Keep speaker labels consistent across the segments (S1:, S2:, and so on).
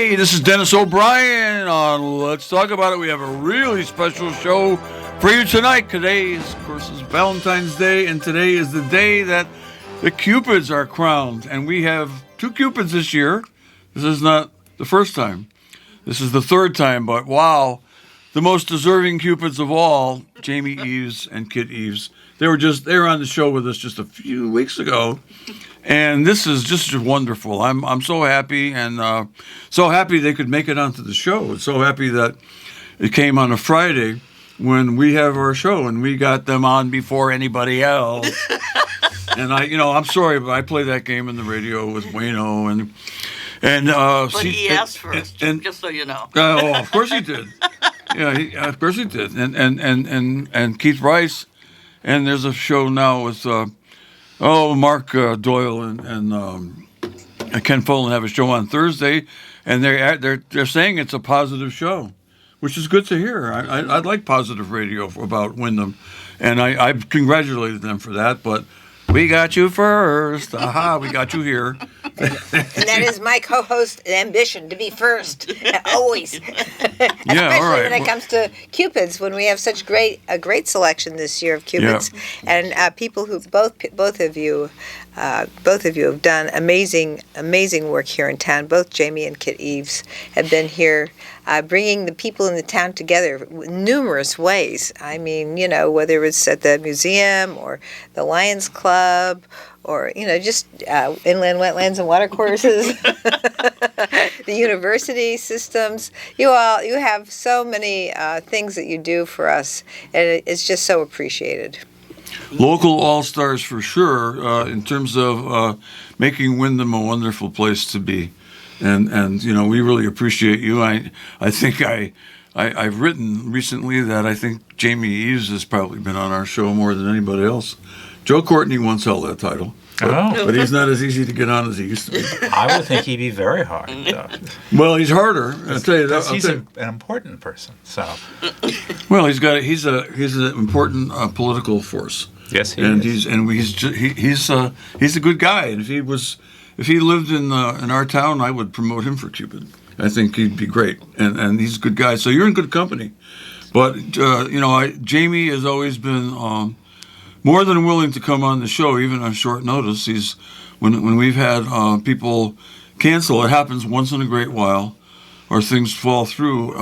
S1: Hey, this is Dennis O'Brien on Let's Talk About It. We have a really special show for you tonight. Today, of course, is Valentine's Day, and today is the day that the Cupids are crowned. And we have 2 Cupids this year. This is not the first time. This is the third time, but wow, the most deserving Cupids of all, Jamie Eves and Kit Eves. They were on the show with us just a few weeks ago. And this is just wonderful. I'm so happy, and so happy they could make it onto the show. So happy that it came on a Friday when we have our show, and we got them on before anybody else. And I'm sorry, but I play that game in the radio with Wayno,
S2: but he asked first, just so you know.
S1: Oh, of course he did. Yeah, of course he did. And Keith Rice, and there's a show now with. Mark Doyle and Ken Folan have a show on Thursday, and they're saying it's a positive show, which is good to hear. I'd like positive radio about Wyndham, and I congratulated them for that. But we got you first. Aha, we got you here.
S3: And that is my co-host ambition, to be first, always. Especially when it comes to Cupids, when we have such a great selection this year of Cupids, and people who both of you have done amazing work here in town. Both Jamie and Kit Eves have been here, bringing the people in the town together in numerous ways. I mean, whether it's at the museum or the Lions Club, or just inland wetlands and watercourses, the university systems. You have so many things that you do for us, and it's just so appreciated.
S1: Local all-stars for sure, in terms of making Wyndham a wonderful place to be, and we really appreciate you. I think I've written recently that I think Jamie Eves has probably been on our show more than anybody else. Joe Courtney once held that title. But he's not as easy to get on as he used to be.
S4: I would think he'd be very hard.
S1: Well, he's harder. I'll tell you that.
S4: He's an important person. So.
S1: Well, he's an important political force.
S4: Yes, he
S1: is.
S4: And
S1: he's a good guy. And if he lived in our town, I would promote him for Cupid. I think he'd be great. And he's a good guy. So you're in good company. But Jamie has always been. More than willing to come on the show, even on short notice. When we've had people cancel, it happens once in a great while, or things fall through.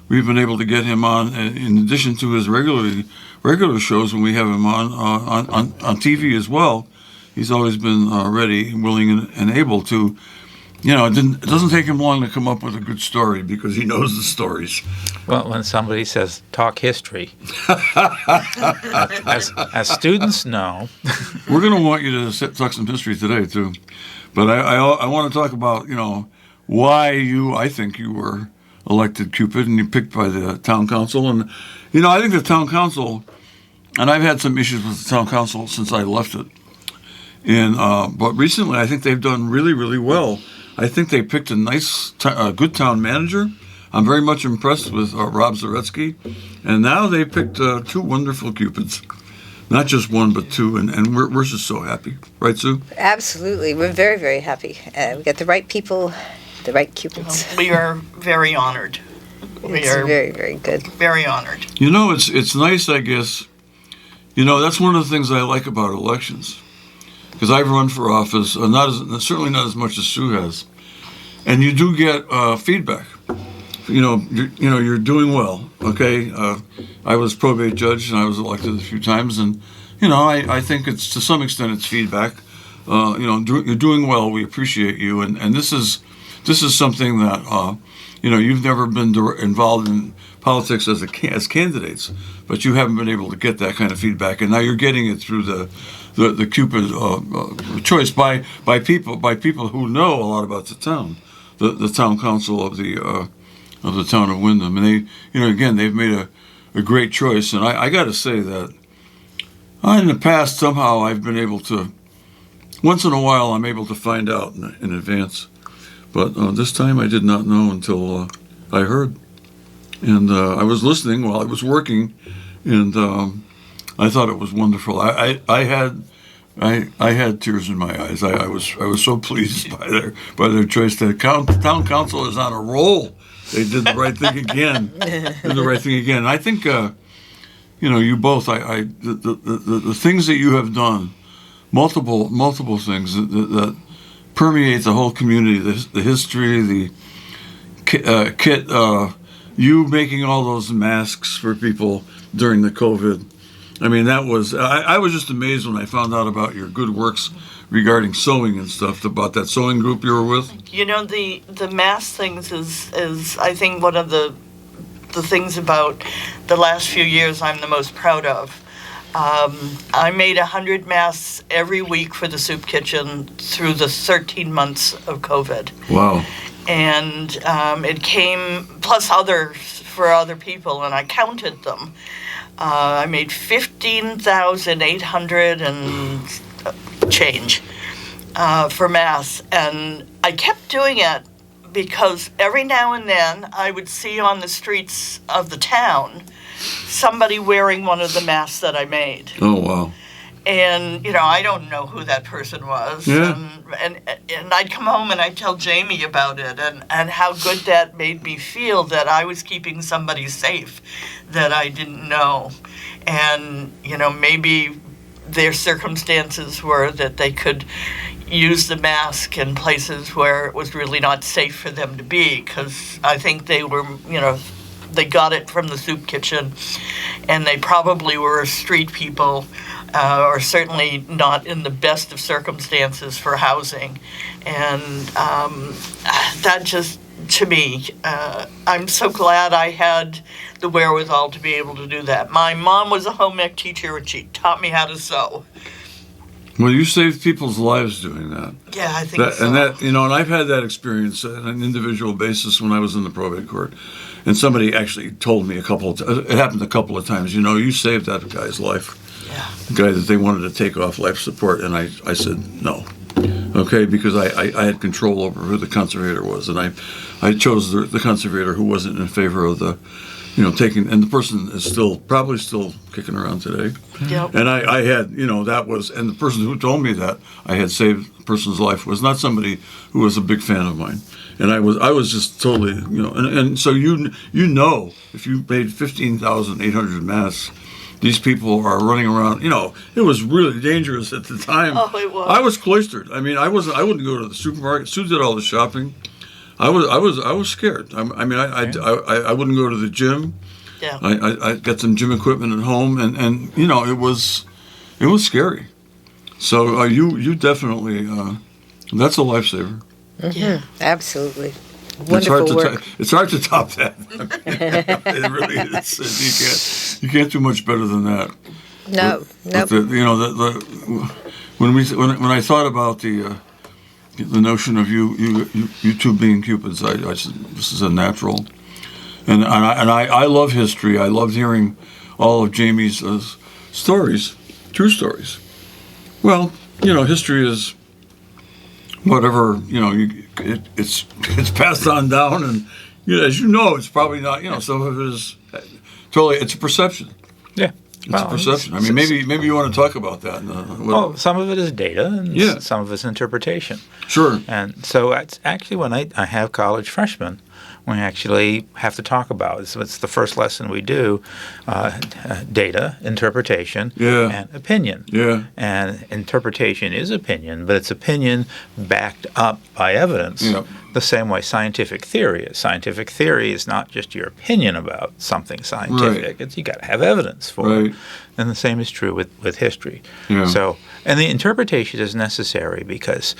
S1: We've been able to get him on, in addition to his regular shows when we have him on TV as well. He's always been ready, willing, and able to. It doesn't take him long to come up with a good story because he knows the stories.
S4: Well, when somebody says talk history, as students know,
S1: we're going to want you to talk some history today too. But I want to talk about why I think you were elected Cupid and you picked by the town council, and I think the town council, and I've had some issues with the town council since I left it, but recently I think they've done really, really well. I think they picked a nice, good town manager. I'm very much impressed with Rob Zaretsky. And now they picked 2 wonderful Cupids. Not just 1, but 2. And we're just so happy. Right, Sue?
S3: Absolutely. We're very, very happy. We got the right people, the right Cupids.
S2: We are very honored.
S3: It's very, very good.
S2: Very honored.
S1: It's nice, I guess. That's one of the things I like about elections. Because I've run for office, certainly not as much as Sue has, and you do get feedback. You're doing well. Okay, I was probate judge and I was elected a few times, and I think it's to some extent it's feedback. You're doing well. We appreciate you, and this is something that you've never been involved in politics as candidates, but you haven't been able to get that kind of feedback, and now you're getting it through the Cupid choice by people who know a lot about the town, the town council of the town of Wyndham, and they've made a great choice. And I got to say that in the past somehow I've been able to, once in a while I'm able to find out in advance, but this time I did not know until I heard, and I was listening while I was working, and I thought it was wonderful. I had I had tears in my eyes. I was so pleased by their choice. The town council is on a roll. They did the right thing again. And I think you both. The things that you have done, multiple things that permeate the whole community. The history, the kit. You making all those masks for people during the COVID. I mean, that was, I was just amazed when I found out about your good works regarding sewing and stuff, about that sewing group you were with.
S2: The mask things is I think one of the things about the last few years I'm the most proud of. I made 100 masks every week for the soup kitchen through the 13 months of COVID.
S1: Wow.
S2: And it came, plus others for other people, and I counted them. I made 15,800 and change for masks, and I kept doing it because every now and then I would see on the streets of the town somebody wearing one of the masks that I made.
S1: Oh, wow.
S2: And, I don't know who that person was.
S1: Yeah.
S2: And I'd come home and I'd tell Jamie about it and how good that made me feel that I was keeping somebody safe that I didn't know. And, maybe their circumstances were that they could use the mask in places where it was really not safe for them to be, because I think they were, they got it from the soup kitchen, and they probably were street people, or certainly not in the best of circumstances for housing. And that just, to me, I'm so glad I had the wherewithal to be able to do that. My mom was a home ec teacher, and she taught me how to sew.
S1: Well, you saved people's lives doing that.
S2: Yeah, I think so.
S1: And and I've had that experience on an individual basis when I was in the probate court. And somebody actually told me it happened a couple of times, you saved that guy's life.
S2: Yeah.
S1: The guy that they wanted to take off life support, and I said no. Okay, because I had control over who the conservator was, and I chose the conservator who wasn't in favor of the, taking, and the person is probably still kicking around today.
S2: Yep.
S1: And I had, that was, and the person who told me that I had saved the person's life was not somebody who was a big fan of mine. And I was just totally, and so if you made 15,800 masks, these people are running around. It was really dangerous at the time.
S2: Oh, it was.
S1: I was cloistered. I mean, I wouldn't go to the supermarket. Sue did all the shopping. I was scared. I wouldn't go to the gym.
S2: Yeah.
S1: I got some gym equipment at home, and it was scary. So you definitely that's a lifesaver.
S3: Mm-hmm. Yeah, absolutely.
S1: It's hard to top that. It really is. You can't do much better than that.
S3: No.
S1: When I thought about the notion of you two being Cupids, I said this is a natural. And I love history. I loved hearing all of Jamie's stories, true stories. Well, history is whatever, it's passed on down, and as it's probably not, some of it is totally, it's a perception.
S4: Yeah.
S1: It's a perception. I mean, maybe you want to talk about that.
S4: Some of it is data, and some of it's interpretation.
S1: Sure.
S4: And so it's actually when I have college freshmen, we actually have to talk about it. So it's the first lesson we do, data, interpretation, and opinion.
S1: Yeah.
S4: And interpretation is opinion, but it's opinion backed up by evidence.
S1: Yeah.
S4: The same way scientific theory is. Scientific theory is not just your opinion about something scientific.
S1: Right.
S4: You got to have evidence for it. And the same is true with history.
S1: Yeah.
S4: So, and the interpretation is necessary because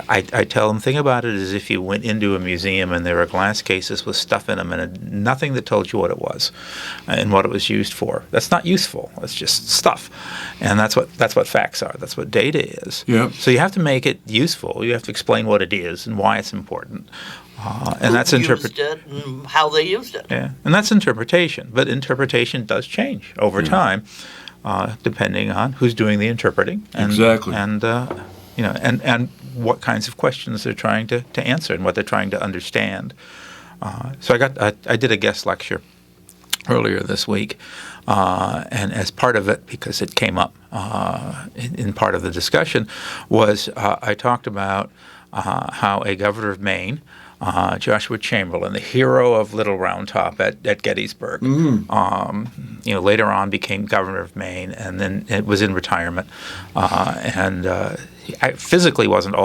S4: I tell them, think about it as if you went into a museum and there were glass cases with stuff in them and nothing that told you what it was and what it was used for. That's not useful. It's just stuff. And that's what facts are. That's what data is.
S1: Yeah.
S4: So you have to make it useful. You have to explain what it is and why it's important. And that's
S2: interpretation. And how they used it.
S4: Yeah, and that's interpretation. But interpretation does change over time, depending on who's doing the interpreting. And,
S1: exactly.
S4: And and what kinds of questions they're trying to answer and what they're trying to understand. So I did a guest lecture earlier this week, and as part of it, because it came up in part of the discussion, was I talked about how a governor of Maine, Joshua Chamberlain, the hero of Little Round Top at Gettysburg, later on became governor of Maine, and then it was in retirement, and physically wasn't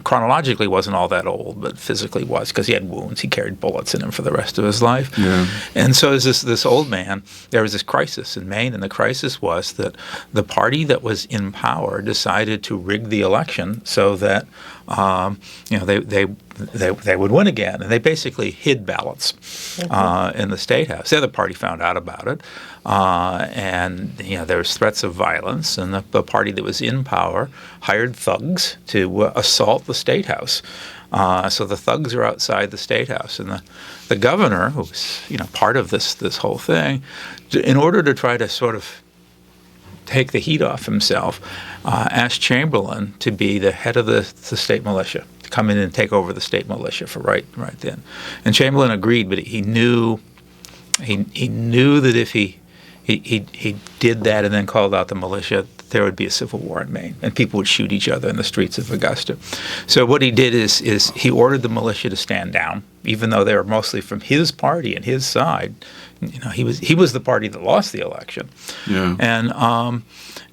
S4: chronologically wasn't all that old, but physically was, because he had wounds. He carried bullets in him for the rest of his life. Yeah. And so as this old man, there was this crisis in Maine, and the crisis was that the party that was in power decided to rig the election so that they would win again, and they basically hid ballots in the State House. The other party found out about it, and there was threats of violence, and the party that was in power hired thugs to assault the State House. So the thugs are outside the State House, and the governor, who's part of this whole thing, in order to try to sort of take the heat off himself, asked Chamberlain to be the head of the state militia, to come in and take over the state militia for right then. And Chamberlain agreed, but he knew that if he did that and then called out the militia, there would be a civil war in Maine, and people would shoot each other in the streets of Augusta. So what he did is he ordered the militia to stand down, even though they were mostly from his party and his side. He was the party that lost the election. Yeah.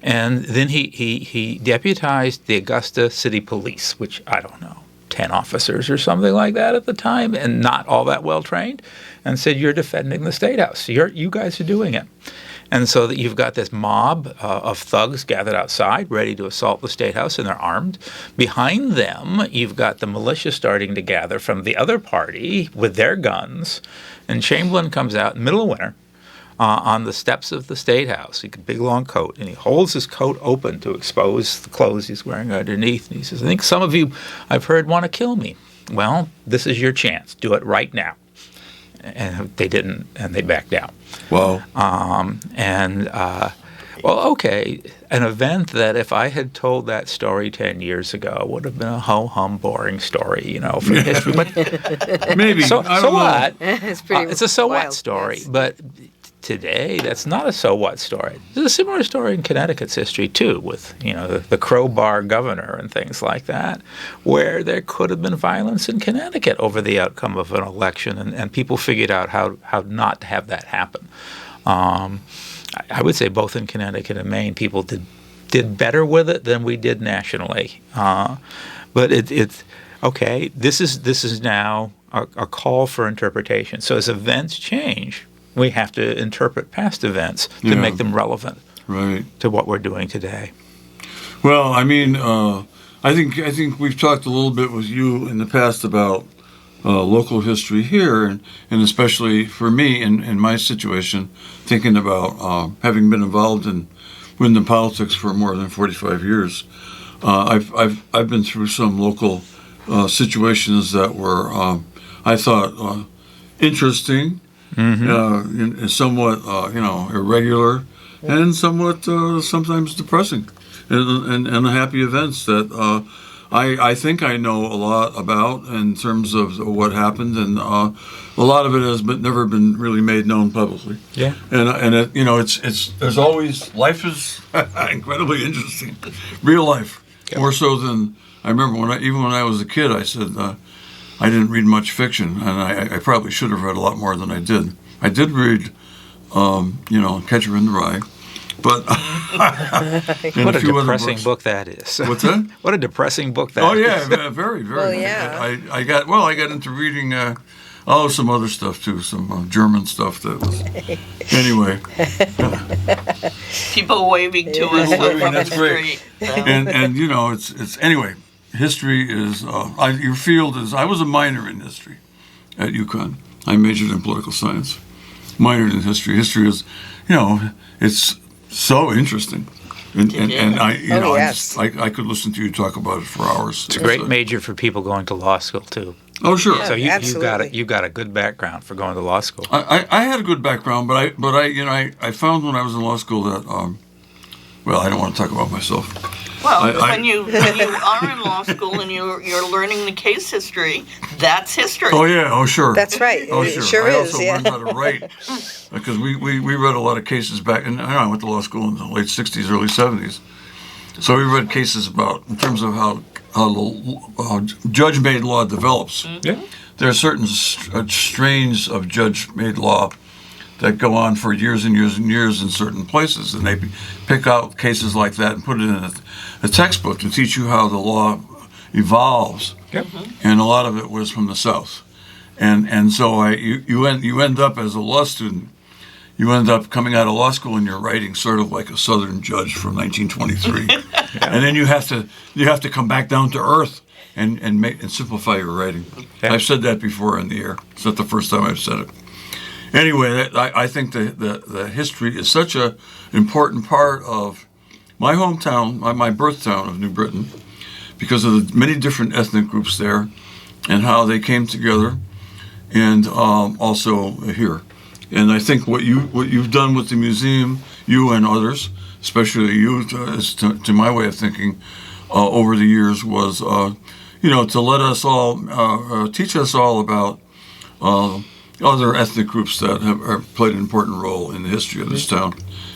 S4: And then he deputized the Augusta City Police, which I don't know, 10 officers or something like that at the time, and not all that well trained, and said, "You're defending the State House. You guys are doing it." And so that you've got this mob of thugs gathered outside, ready to assault the State House, and they're armed. Behind them, you've got the militia starting to gather from the other party with their guns. And Chamberlain comes out in the middle of winter on the steps of the State House. He got a big, long coat, and he holds his coat open to expose the clothes he's wearing underneath. And he says, "I think some of you, I've heard, want to kill me. Well, this is your chance. Do it right now." And they didn't, and they backed out.
S1: Wow.
S4: Okay, an event that if I had told that story 10 years ago would have been a ho-hum, boring story, from history. But
S1: maybe.
S4: So what?
S3: It's
S4: a so
S3: wild,
S4: what story.
S3: yes.
S4: But today, that's not a so what story. There's a similar story in Connecticut's history, too, with, the crowbar governor and things like that, where there could have been violence in Connecticut over the outcome of an election, and people figured out how not to have that happen. I would say both in Connecticut and Maine, people did better with it than we did nationally. But it's okay. This is now a call for interpretation. So as events change, we have to interpret past events to make them relevant to what we're doing today.
S1: Well, I mean, I think we've talked a little bit with you in the past about local history here, and especially for me in my situation, thinking about having been involved in politics for more than 45 years. I've been through some local situations that were I thought interesting. Mm-hmm. Somewhat, irregular, and somewhat sometimes depressing, and happy events that I think I know a lot about in terms of what happened, and a lot of it has never been really made known publicly.
S4: Yeah,
S1: and it's there's always, life is incredibly interesting, real life, more so than I remember when I was a kid. I said. I didn't read much fiction, and I probably should have read a lot more than I did. I did read, Catcher in the Rye, but
S4: what a depressing book that is.
S1: What's that?
S4: What a depressing book that is.
S1: Oh yeah, very, very.
S3: Well, yeah.
S1: I got into reading some other stuff too, some German stuff that was. Anyway.
S2: People waving to us from the
S1: That's great.
S2: street.
S1: And it's anyway. History is your field is. I was a minor in history at UConn. I majored in political science, minored in history. History is, it's so interesting, and I could listen to you talk about it for hours.
S4: It's a great major for people going to law school too.
S1: Oh sure.
S4: So you got a good background for going to law school.
S1: I had a good background, but I found when I was in law school that I don't want to talk about myself.
S2: Well, when you are in law school and you're learning the case history, that's history.
S1: Oh yeah, oh sure.
S3: That's right.
S1: Oh
S3: It
S1: sure. I
S3: is.
S1: also
S3: Yeah.
S1: learned how to write because we read a lot of cases back, and I went to law school in the late '60s, early '70s. So we read cases about in terms of how judge-made law develops.
S4: Yeah.
S1: There are certain strains of judge-made law that go on for years and years and years in certain places, and they pick out cases like that and put it in a textbook to teach you how the law evolves.
S4: Yep.
S1: And a lot of it was from the South, and so you end up as a law student. You end up coming out of law school and you're writing sort of like a Southern judge from 1923, and then you have to come back down to earth and simplify your writing.
S4: Yeah.
S1: I've said that before in the air. It's not the first time I've said it. Anyway, I think the history is such a important part of my hometown, my birth town of New Britain, because of the many different ethnic groups there, and how they came together, and also here. And I think what you've done with the museum, you and others, especially you, to my way of thinking, over the years was, to let us all teach us all about other ethnic groups that have played an important role in the history of this town,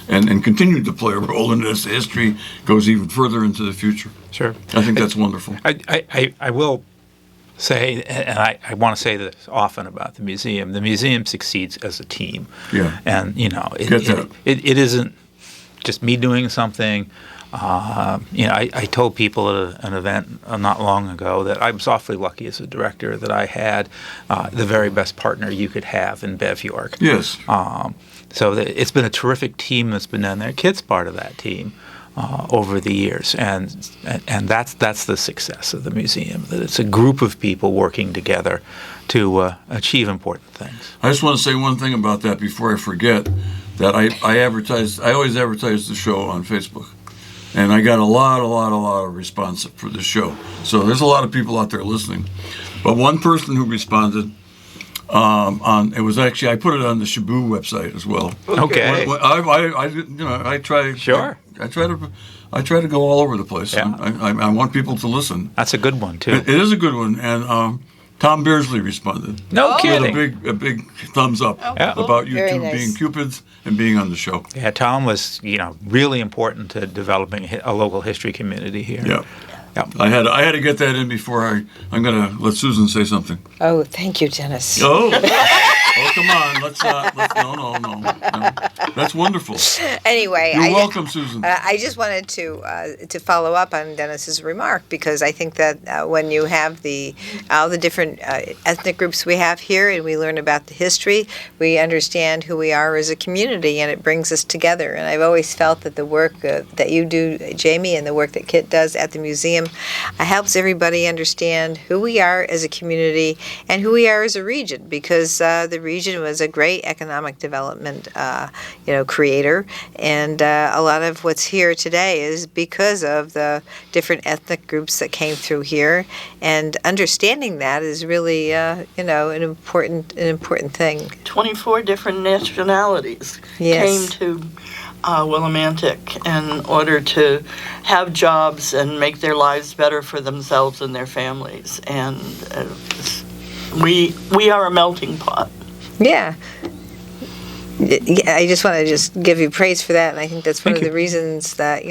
S1: and continue to play a role in this. The history goes even further into the future.
S4: Sure.
S1: I think that's wonderful.
S4: I will say, and I want to say this often about the museum. The museum succeeds as a team.
S1: Yeah.
S4: And
S1: Get
S4: it isn't just me doing something. I told people at an event not long ago that I was awfully lucky as a director that I had the very best partner you could have in Bev York.
S1: Yes.
S4: So it's been a terrific team that's been done there. Kit's part of that team over the years, and that's the success of the museum. That it's a group of people working together to achieve important things.
S1: I just want to say one thing about that before I forget. That I always advertise the show on Facebook. And I got a lot of response for the show. So there's a lot of people out there listening. But one person who responded it was actually, I put it on the Shabu website as well.
S4: Okay.
S1: I try.
S4: Sure.
S1: I try to go all over the place.
S4: Yeah.
S1: I want people to listen.
S4: That's a good one too.
S1: It is a good one, and Tom Beardsley responded.
S4: No kidding.
S1: With a big thumbs up
S4: Yeah.
S1: about you
S3: Very
S1: two
S3: nice.
S1: being Cupids and being on the show.
S4: Yeah, Tom was, really important to developing a local history community here.
S1: Yeah.
S4: Yeah.
S1: I had to get that in before I'm going to let Susan say something.
S3: Oh, thank you, Dennis.
S1: Oh, come on. Let's not. No. That's wonderful.
S3: Anyway,
S1: You're welcome, Susan.
S3: I just wanted to follow up on Dennis's remark, because I think that when you have all the different ethnic groups we have here, and we learn about the history, we understand who we are as a community, and it brings us together. And I've always felt that the work that you do, Jamie, and the work that Kit does at the museum helps everybody understand who we are as a community and who we are as a region, because the region was a great economic development creator, and a lot of what's here today is because of the different ethnic groups that came through here, and understanding that is really an important thing.
S2: 24 different nationalities
S3: Yes.
S2: came to Willimantic in order to have jobs and make their lives better for themselves and their families. And we are a melting pot.
S3: Yeah. I just want to give you praise for that, and I think that's one of the reasons that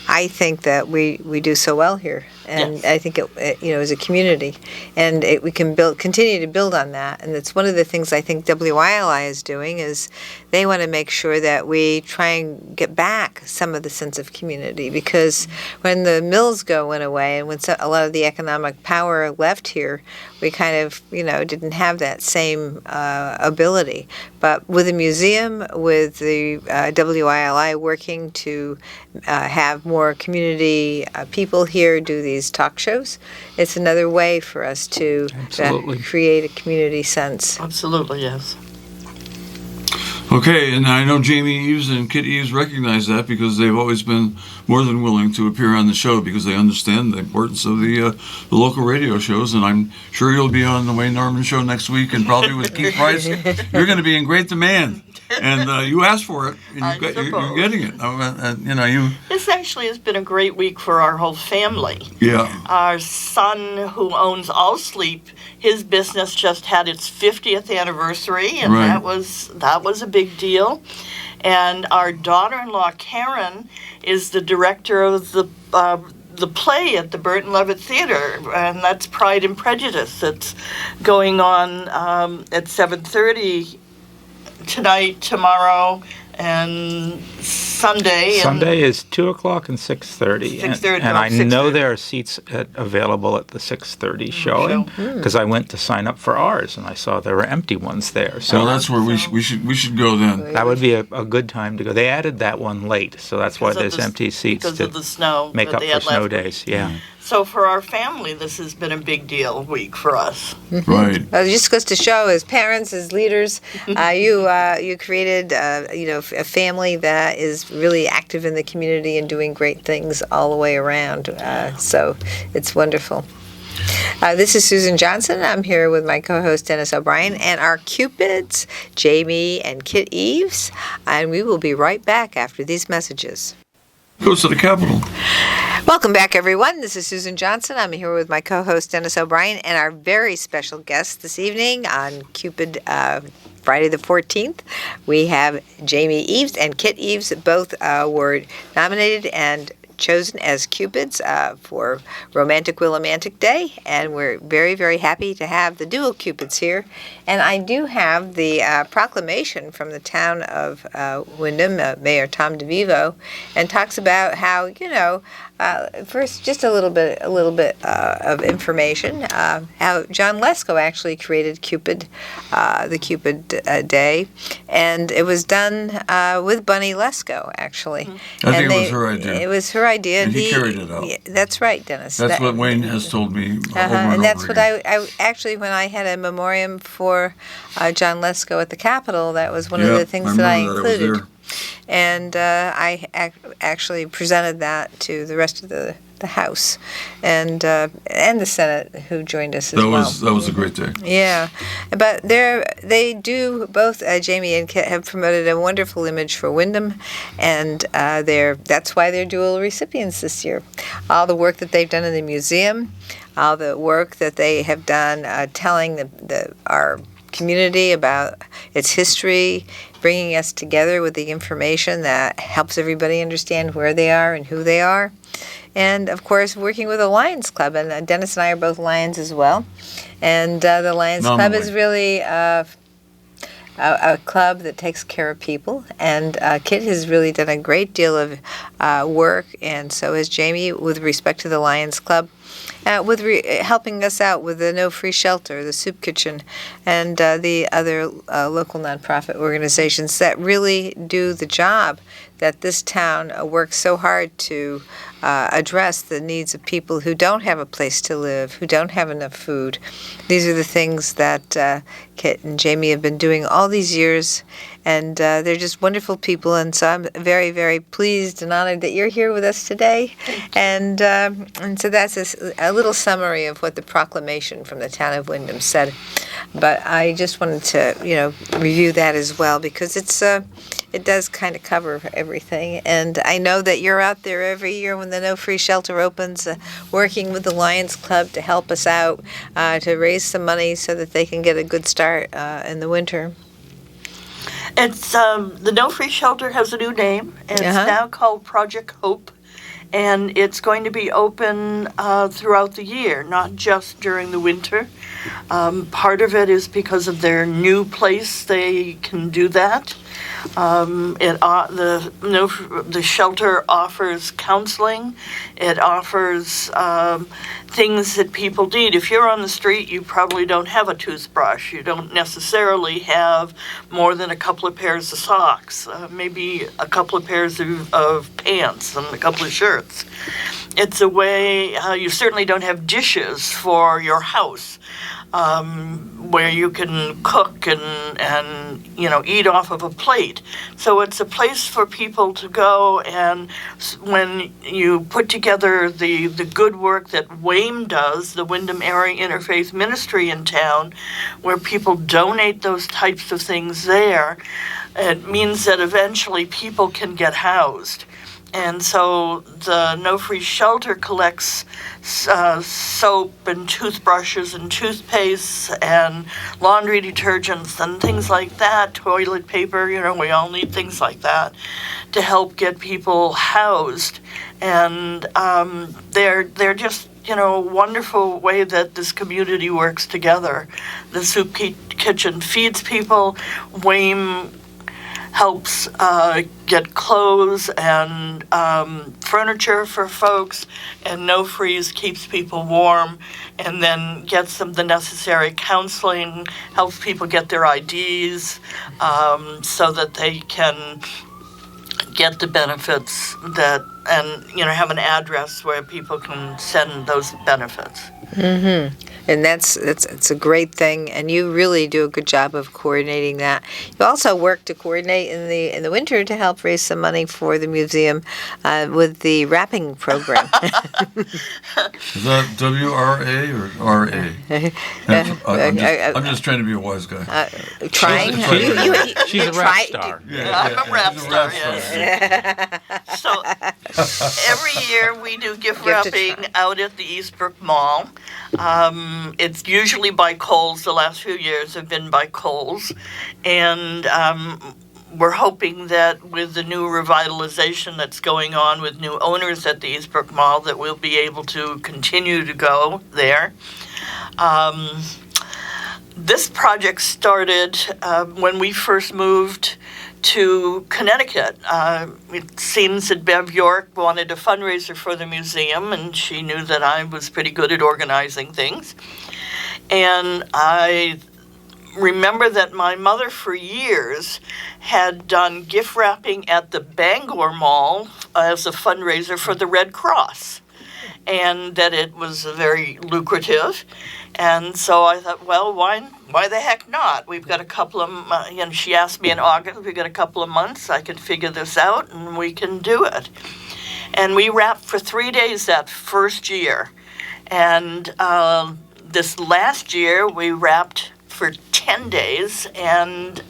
S3: I think that we do so well here, and
S2: Yes.
S3: I think it as a community, and we can continue to build on that, and it's one of the things I think WILI is doing is they want to make sure that we try and get back some of the sense of community, because when the mills went away and when a lot of the economic power left here, we kind of didn't have that same ability. But with the museum, with the WILI working to have more community people here do these talk shows, it's another way for us to
S4: Absolutely.
S3: create a community sense.
S2: Absolutely, yes.
S1: Okay, and I know Jamie Eves and Kit Eves recognize that because they've always been more than willing to appear on the show because they understand the importance of the local radio shows. And I'm sure you'll be on the Wayne Norman Show next week, and probably with Keith Price. You're going to be in great demand, and you asked for it, and you're getting it.
S2: This actually has been a great week for our whole family.
S1: Yeah.
S2: Our son, who owns All Sleep, his business just had its 50th anniversary, and
S1: Right.
S2: that was a big deal. And our daughter-in-law Karen is the director of the play at the Burton Levitt Theater, and that's Pride and Prejudice. It's going on at 7:30 tonight, tomorrow, and Sunday.
S4: Sunday is 2:00 and 6:30.
S2: 6:30,
S4: And I
S2: 6:30.
S4: know there are seats available at the 6:30 showing because I went to sign up for ours and I saw there were empty ones there.
S1: So
S4: So
S1: that's where we should go then.
S4: that would be a good time to go. They added that one late, so that's why
S2: Because of
S4: there's
S2: the-
S4: empty seats
S2: because
S4: to
S2: of the snow
S4: make
S2: that
S4: up
S2: they
S4: for
S2: had
S4: snow
S2: last week.
S4: days. Yeah.
S2: So for our family, this has been a big deal week for us.
S1: Right.
S3: Well, it just goes to show, as parents, as leaders, you created a family that is really active in the community and doing great things all the way around. So it's wonderful. This is Susan Johnson. I'm here with my co-host Dennis O'Brien and our Cupids, Jamie and Kit Eves, and we will be right back after these messages.
S1: Goes to the Capitol.
S3: Welcome back, everyone. This is Susan Johnson. I'm here with my co-host Dennis O'Brien and our very special guest this evening on Cupid Friday the 14th. We have Jamie Eves and Kit Eves. Both were nominated and chosen as Cupids for Romantic Willimantic Day, and we're very, very happy to have the dual Cupids here. And I do have the proclamation from the town of Windham, Mayor Tom DeVivo, and talks about how, first just a little bit of information, how John Lesko actually created Cupid, the Cupid Day, and it was done with Bunny Lesko, actually.
S1: I think it was her idea.
S3: It was her idea.
S1: And he carried it out.
S3: Yeah, that's right, Dennis.
S1: That's what Wayne has told me over and
S3: And
S1: over
S3: that's what
S1: again.
S3: I actually, when I had a memoriam for John Lesko at the Capitol, that was one of
S1: Yeah,
S3: the things that I
S1: remember that.
S3: included.
S1: was there.
S3: And I actually presented that to the rest of the House and the Senate, who joined us as well.
S1: That was a great day.
S3: Yeah, but they do both. Jamie and Kit have promoted a wonderful image for Windham, and that's why they're dual recipients this year. All the work that they've done in the museum, all the work that they have done telling our community about its history, bringing us together with the information that helps everybody understand where they are and who they are. And, of course, working with the Lions Club. And Dennis and I are both Lions as well. And the Lions Club is really a club that takes care of people. And Kit has really done a great deal of work, and so has Jamie, with respect to the Lions Club. Helping us out with the No Free Shelter, the Soup Kitchen, and the other local nonprofit organizations that really do the job that this town works so hard to address the needs of people who don't have a place to live, who don't have enough food. These are the things that Kit and Jamie have been doing all these years, and they're just wonderful people, and so I'm very, very pleased and honored that you're here with us today. And so that's a little summary of what the proclamation from the town of Windham said. But I just wanted to, review that as well, because it does kind of cover everything. And I know that you're out there every year when the No Free Shelter opens, working with the Lions Club to help us out, to raise some money so that they can get a good start in the winter.
S2: It's the No Free Shelter has a new name. It's now called Project Hope, and it's going to be open throughout the year, not just during the winter. Part of it is because of their new place; they can do that. The shelter offers counseling. It offers things that people need. If you're on the street, you probably don't have a toothbrush. You don't necessarily have more than a couple of pairs of socks, maybe a couple of pairs of pants and a couple of shirts. It's a way, you certainly don't have dishes for your house. where you can cook and eat off of a plate. So it's a place for people to go, and when you put together the good work that WAME does, the Windham Area Interfaith Ministry in town, where people donate those types of things there, it means that eventually people can get housed. And so the No Free Shelter collects soap and toothbrushes and toothpastes and laundry detergents and things like that, toilet paper, we all need things like that to help get people housed. And they're just, a wonderful way that this community works together. The Soup Kitchen feeds people. WAME helps get clothes and furniture for folks, and No Freeze keeps people warm and then gets them the necessary counseling, helps people get their IDs so that they can get the benefits and have an address where people can send those benefits.
S3: Mm-hmm. And it's a great thing, and you really do a good job of coordinating that. You also work to coordinate in the winter to help raise some money for the museum with the wrapping program.
S1: Is that WRA or RA? I'm just trying to be a wise guy.
S3: Trying?
S4: She's a rap star.
S2: I'm a rap star, yes. So every year we do gift wrapping out at the Eastbrook Mall. It's usually by Kohl's. The last few years have been by Kohl's. And we're hoping that with the new revitalization that's going on with new owners at the Eastbrook Mall, that we'll be able to continue to go there. This project started when we first moved to Connecticut. It seems that Bev York wanted a fundraiser for the museum, and she knew that I was pretty good at organizing things. And I remember that my mother for years had done gift wrapping at the Bangor Mall as a fundraiser for the Red Cross, and that it was very lucrative. And so I thought, well, why the heck not? We've got a couple of, she asked me in August, we've got a couple of months, I can figure this out, and we can do it. And we wrapped for 3 days that first year. And this last year, we wrapped for 10 days, and,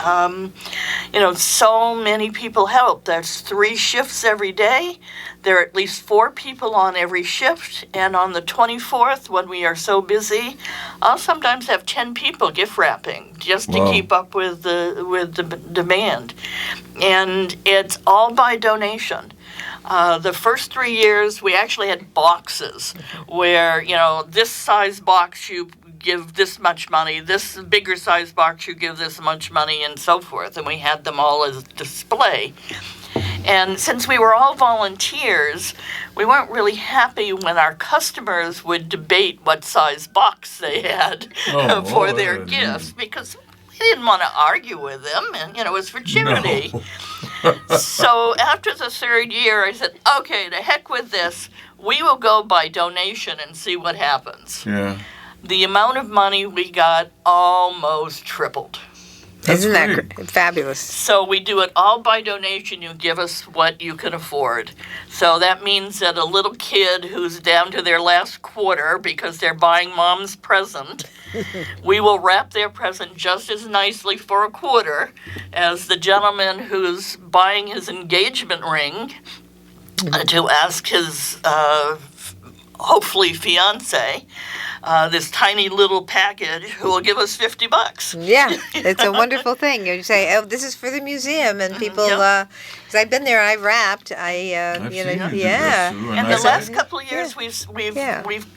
S2: so many people helped. There's 3 shifts every day. There are at least 4 people on every shift, and on the 24th, when we are so busy, I'll sometimes have 10 people gift wrapping just to keep up with the demand. And it's all by donation. The first 3 years, we actually had boxes where, this size box you give this much money, this bigger size box you give this much money, and so forth. And we had them all as display. And since we were all volunteers, we weren't really happy when our customers would debate what size box they had for their gifts, because we didn't want to argue with them, and it was for charity. No. So after the 3rd year, I said, okay, to heck with this. We will go by donation and see what happens.
S1: Yeah.
S2: The amount of money we got almost tripled.
S3: Isn't that fabulous?
S2: So we do it all by donation. You give us what you can afford. So that means that a little kid who's down to their last quarter because they're buying mom's present, we will wrap their present just as nicely for a quarter as the gentleman who's buying his engagement ring to ask his hopefully fiance this tiny little package who will give us $50.
S3: Yeah, it's a wonderful thing. You say, "Oh, this is for the museum," and people. Because I've been there, I've wrapped.
S2: And the last couple of years, we've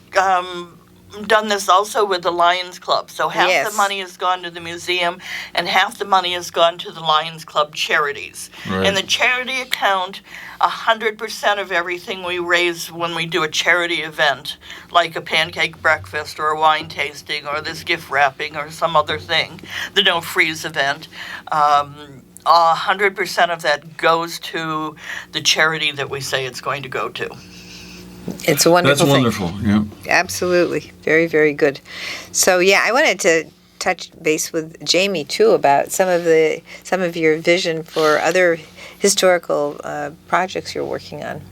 S2: done this also with the Lions Club. So half the money has gone to the museum, and half the money has gone to the Lions Club charities.
S1: Right.
S2: In the charity account, 100% of everything we raise when we do a charity event, like a pancake breakfast or a wine tasting or this gift wrapping or some other thing, the No Freeze event, 100% of that goes to the charity that we say it's going to go to.
S3: It's a wonderful thing.
S1: That's wonderful, yeah.
S3: Absolutely. Very, very good. So, yeah, I wanted to touch base with Jamie, too, about some of your vision for other historical projects you're working on.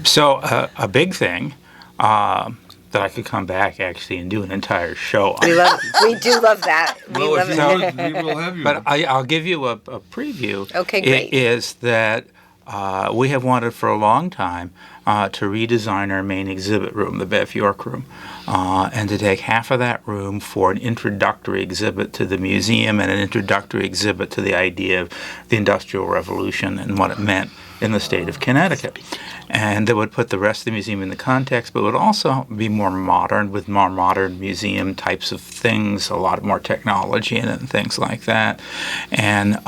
S4: So a big thing that I could come back actually and do an entire show on.
S3: We do love that. We love
S1: if you would, we will have you.
S4: But I'll give you a preview.
S3: Okay, great.
S4: It is that we have wanted for a long time to redesign our main exhibit room, the Bev York room, and to take half of that room for an introductory exhibit to the museum and an introductory exhibit to the idea of the Industrial Revolution and what it meant in the state of Connecticut. And that would put the rest of the museum in the context, but would also be more modern, with more modern museum types of things, a lot more technology in it and things like that. And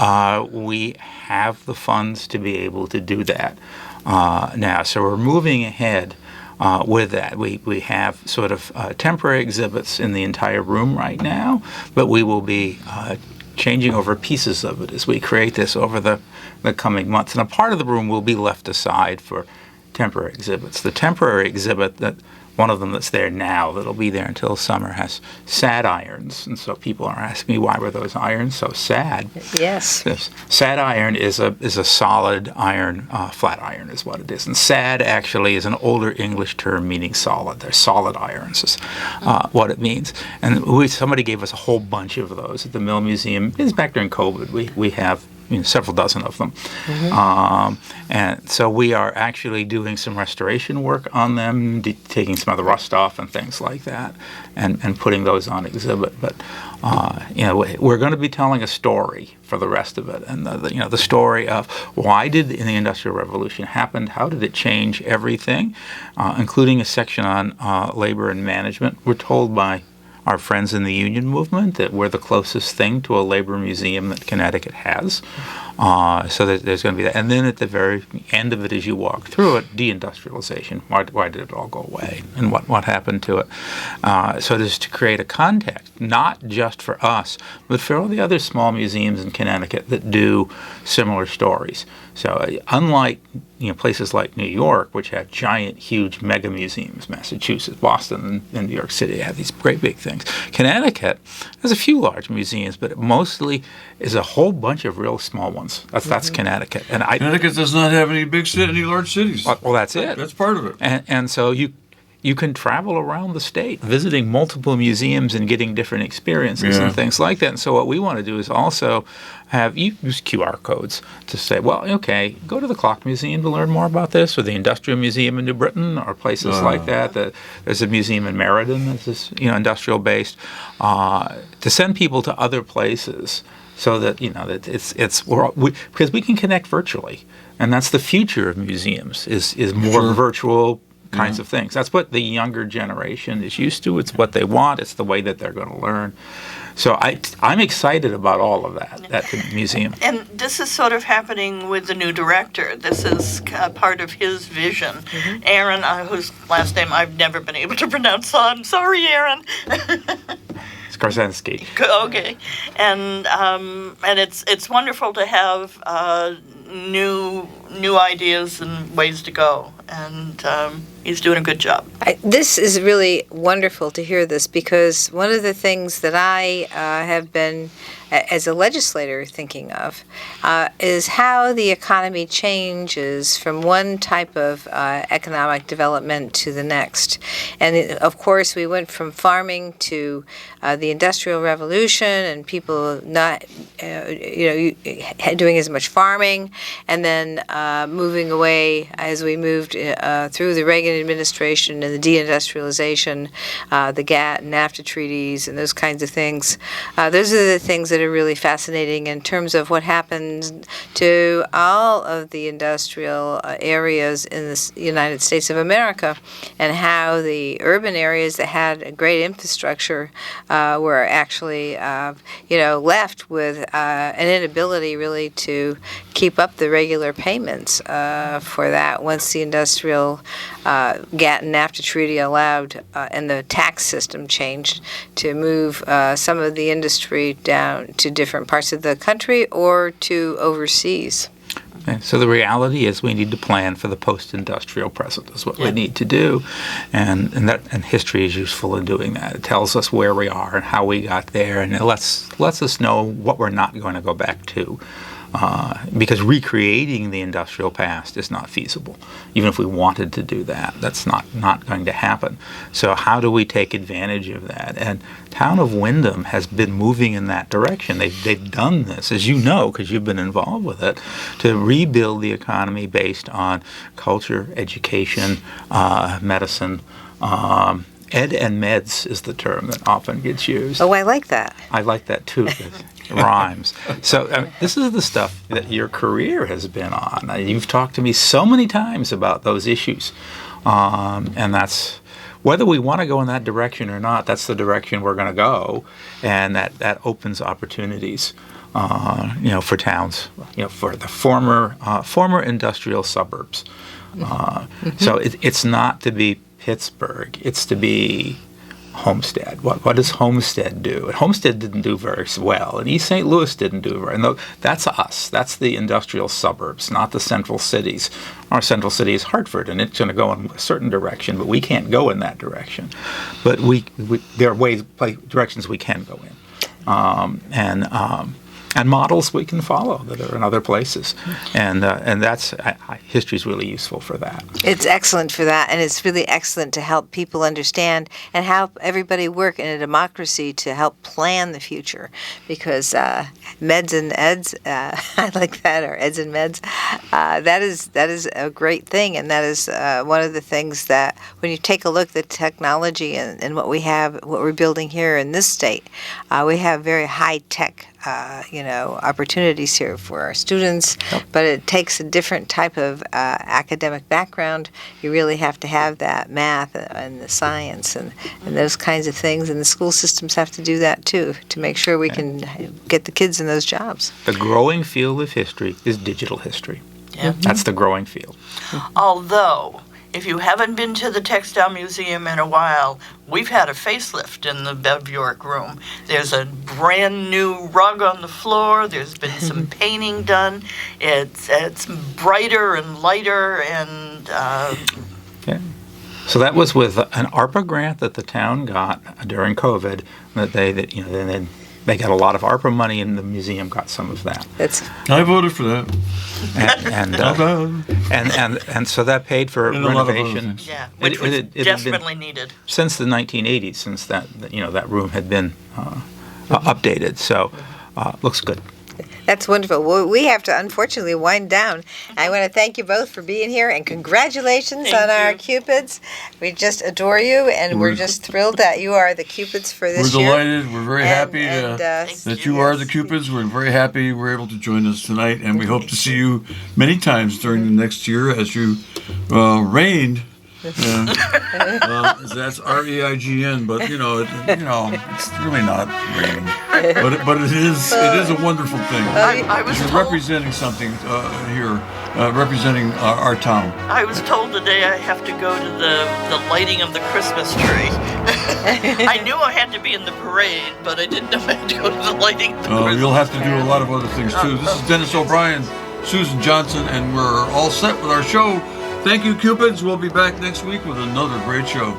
S4: we have the funds to be able to do that now. So we're moving ahead with that. We have sort of temporary exhibits in the entire room right now, but we will be changing over pieces of it as we create this over the coming months. And a part of the room will be left aside for temporary exhibits. The temporary exhibit, that one of them that's there now, that'll be there until summer, has sad irons. And so people are asking me, why were those irons so sad?
S3: Yes.
S4: This sad iron is a solid iron, flat iron is what it is. And sad actually is an older English term meaning solid. They're solid irons is what it means. And somebody gave us a whole bunch of those at the Mill Museum. It was back during COVID. We have several dozen of them. And so we are actually doing some restoration work on them, taking some of the rust off and things like that, and putting those on exhibit. But we're going to be telling a story for the rest of it, and the story of why did the Industrial Revolution happen, how did it change everything, including a section on labor and management. We're told by our friends in the union movement that we're the closest thing to a labor museum that Connecticut has. So there's going to be that. And then at the very end of it, as you walk through it, deindustrialization. Why did it all go away? And what happened to it? So it is to create a context, not just for us, but for all the other small museums in Connecticut that do similar stories. So unlike places like New York, which have giant, huge mega museums, Massachusetts, Boston, and New York City have these great big things. Connecticut has a few large museums, but it mostly is a whole bunch of real small ones. That's Connecticut. And
S1: Connecticut does not have any large cities.
S4: Well, that's it.
S1: That's part of it.
S4: And so you can travel around the state visiting multiple museums and getting different experiences and things like that. And so what we want to do is also have you use QR codes to say, well, okay, go to the Clock Museum to learn more about this, or the Industrial Museum in New Britain, or places like that. There's a museum in Meriden that's industrial based, to send people to other places so that that because we can connect virtually, and that's the future of museums is more virtual kinds of things. That's what the younger generation is used to. It's what they want. It's the way that they're going to learn. So I'm excited about all of that at the museum.
S2: And this is sort of happening with the new director. This is part of his vision. Aaron, whose last name I've never been able to pronounce, so I'm sorry, Aaron.
S4: Skarzensky.
S2: Okay, and it's wonderful to have new ideas and ways to go, and he's doing a good job.
S3: This is really wonderful to hear this, because one of the things that I have been, as a legislator, thinking of is how the economy changes from one type of economic development to the next. And of course, we went from farming to the Industrial Revolution, and people not, doing as much farming, and then moving away as we moved through the Reagan administration and the deindustrialization, the GATT and NAFTA treaties, and those kinds of things. Those are the things that are really fascinating in terms of what happened to all of the industrial areas in the United States of America, and how the urban areas that had a great infrastructure were actually, left with an inability really to keep up the regular payments for that once the industrial GATT and NAFTA treaty allowed and the tax system changed to move some of the industry down to different parts of the country or to overseas.
S4: And so the reality is we need to plan for the post-industrial present is what we need to do, and history is useful in doing that. It tells us where we are and how we got there, and it lets us know what we're not going to go back to. Because recreating the industrial past is not feasible. Even if we wanted to do that, that's not going to happen. So how do we take advantage of that? And town of Windham has been moving in that direction. They've done this, as you know, because you've been involved with it, to rebuild the economy based on culture, education, medicine. Ed and meds is the term that often gets used.
S3: Oh, I like that.
S4: I like that too. It rhymes. So this is the stuff that your career has been on. You've talked to me so many times about those issues, and that's whether we want to go in that direction or not. That's the direction we're going to go, and that opens opportunities, for towns, for the former industrial suburbs. So it's not to be Pittsburgh. It's to be Homestead. What does Homestead do? And Homestead didn't do very well, and East St. Louis didn't do very well. That's us. That's the industrial suburbs, not the central cities. Our central city is Hartford, and it's going to go in a certain direction, but we can't go in that direction. But there are directions we can go in, and models we can follow that are in other places, and that's history is really useful for that.
S3: It's excellent for that, and it's really excellent to help people understand and help everybody work in a democracy to help plan the future. Because meds and eds, I like that, or eds and meds. That is a great thing, and that is one of the things that when you take a look at the technology and what we're building here in this state, we have very high tech. Opportunities here for our students, but it takes a different type of academic background. You really have to have that math and the science and those kinds of things, and the school systems have to do that too to make sure we can get the kids in those jobs.
S4: The growing field of history is digital history.
S2: Yeah.
S4: That's the growing field.
S2: Although, if you haven't been to the Textile Museum in a while, we've had a facelift in the Bev York room. There's a brand new rug on the floor. There's been some painting done. It's brighter and lighter and.
S4: Yeah. So that was with an ARPA grant that the town got during COVID. They got a lot of ARPA money, and the museum got some of that.
S1: I voted for that.
S4: And so that paid for renovation.
S2: Yeah, which was desperately needed
S4: since the 1980s, since that room had been updated. So looks good.
S3: That's wonderful. Well, we have to unfortunately wind down. I want to thank you both for being here, and congratulations on our Cupids. We just adore you, and we're just thrilled that you are the Cupids for this year.
S1: We're delighted. We're very happy that you are the Cupids. We're very happy you were able to join us tonight, and we hope to see you many times during the next year as you reigned. That's REIGN, but it's really not raining. But it is a wonderful thing. You're representing something here, representing our town.
S2: I was told today I have to go to the lighting of the Christmas tree. I knew I had to be in the parade, but I didn't know I had to go to the lighting of the Christmas tree.
S1: You'll have to do a lot of other things too. This is Dennis O'Brien, Susan Johnson, and we're all set with our show. Thank you, Cupids. We'll be back next week with another great show.